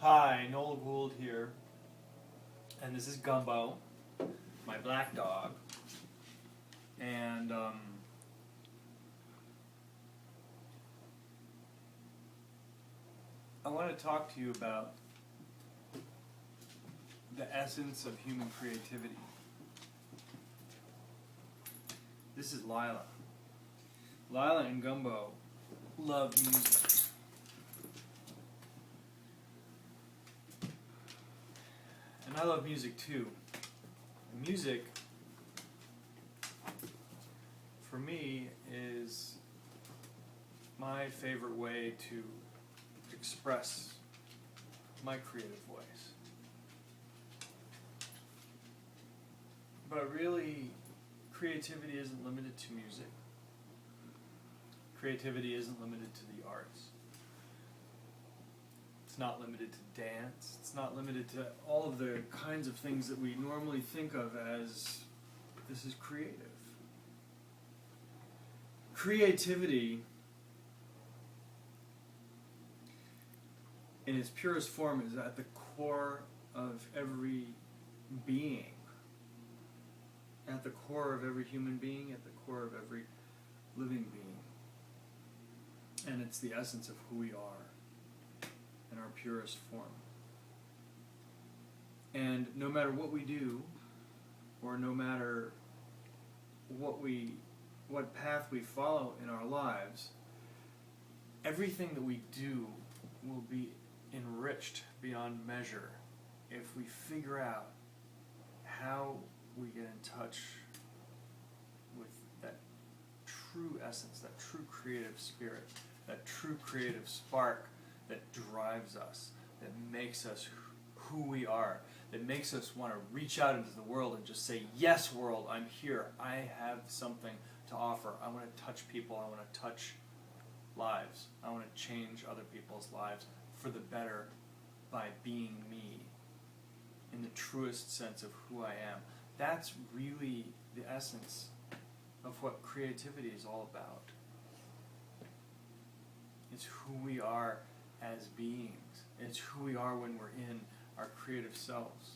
Hi, Noel Gould here, and this is Gumbo, my black dog, and I want to talk to you about the essence of human creativity. This is Lila. Lila and Gumbo love music. And I love music too. Music, for me, is my favorite way to express my creative voice. But really, creativity isn't limited to music. Creativity isn't limited to the arts. It's not limited to dance. It's not limited to all of the kinds of things that we normally think of as this is creative. Creativity, in its purest form, is at the core of every being. At the core of every human being, at the core of every living being. And it's the essence of who we are in our purest form. And no matter what we do, or no matter what path we follow in our lives, everything that we do will be enriched beyond measure if we figure out how we get in touch with that true essence, that true creative spirit, that true creative spark that drives us, that makes us who we are, that makes us want to reach out into the world and just say, yes, world, I'm here. I have something to offer. I want to touch people. I want to touch lives. I want to change other people's lives for the better by being me in the truest sense of who I am. That's really the essence of what creativity is all about. It's who we are as beings. It's who we are when we're in our creative selves.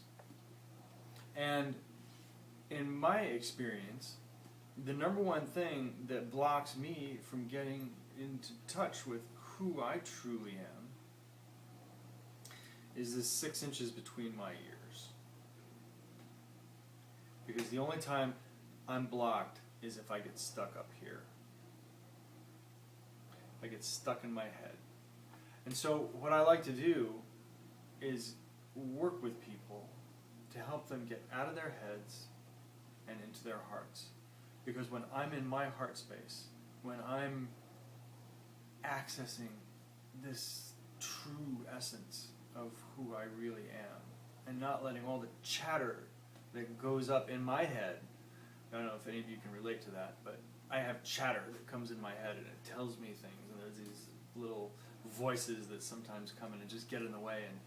And in my experience, the number one thing that blocks me from getting into touch with who I truly am is this 6 inches between my ears. Because the only time I'm blocked is if I get stuck up here. I get stuck in my head. And so what I like to do is work with people to help them get out of their heads and into their hearts. Because when I'm in my heart space, when I'm accessing this true essence of who I really am, and not letting all the chatter that goes up in my head, I don't know if any of you can relate to that, but I have chatter that comes in my head and it tells me things, and there's these little voices that sometimes come in and just get in the way and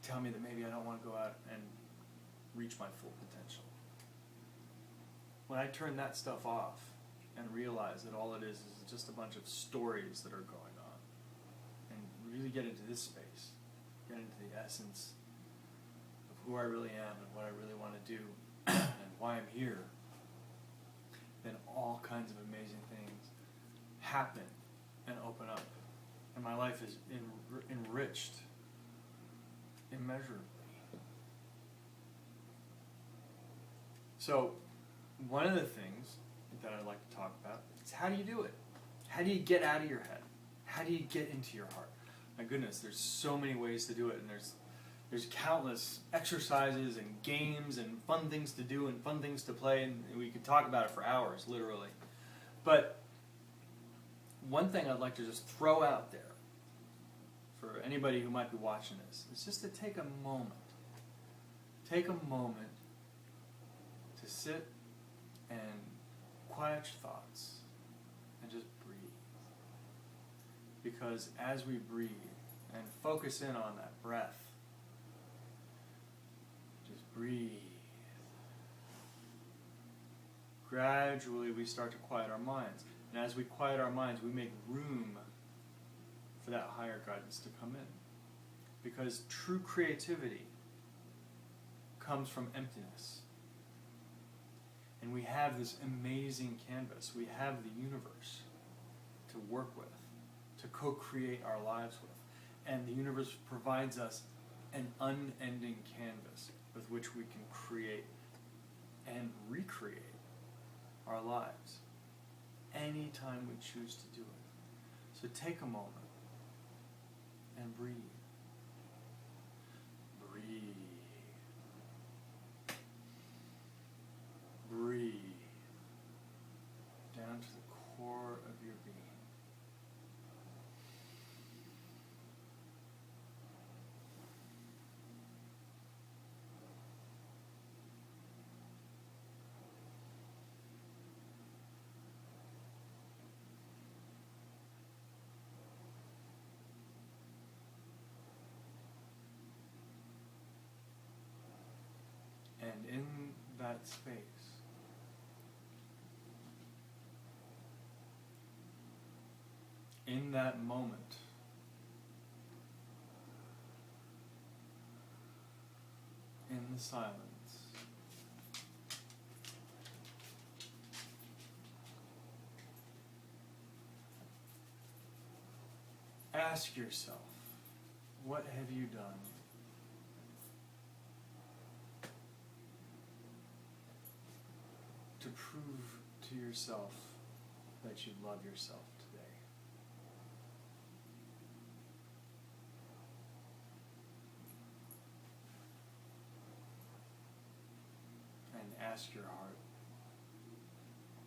tell me that maybe I don't want to go out and reach my full potential. When I turn that stuff off and realize that all it is just a bunch of stories that are going on, and really get into this space, get into the essence of who I really am and what I really want to do and why I'm here, then all kinds of amazing things happen and open up. And my life is enriched immeasurably. So, one of the things that I'd like to talk about is how do you do it? How do you get out of your head? How do you get into your heart? My goodness, there's so many ways to do it, and there's countless exercises and games and fun things to do and fun things to play, and we could talk about it for hours, literally. But one thing I'd like to just throw out there for anybody who might be watching this is just to take a moment. Take a moment to sit and quiet your thoughts and just breathe. Because as we breathe and focus in on that breath, just breathe. Gradually we start to quiet our minds. And as we quiet our minds, we make room for that higher guidance to come in. Because true creativity comes from emptiness. And we have this amazing canvas. We have the universe to work with, to co-create our lives with. And the universe provides us an unending canvas with which we can create and recreate our lives anytime we choose to do it. So take a moment and breathe. Breathe. Breathe down to the core of your being. And in that space, in that moment, in the silence, ask yourself, what have you done to prove to yourself that you love yourself today? And ask your heart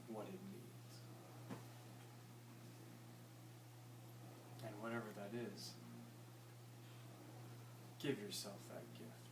what it needs. And whatever that is, give yourself that gift.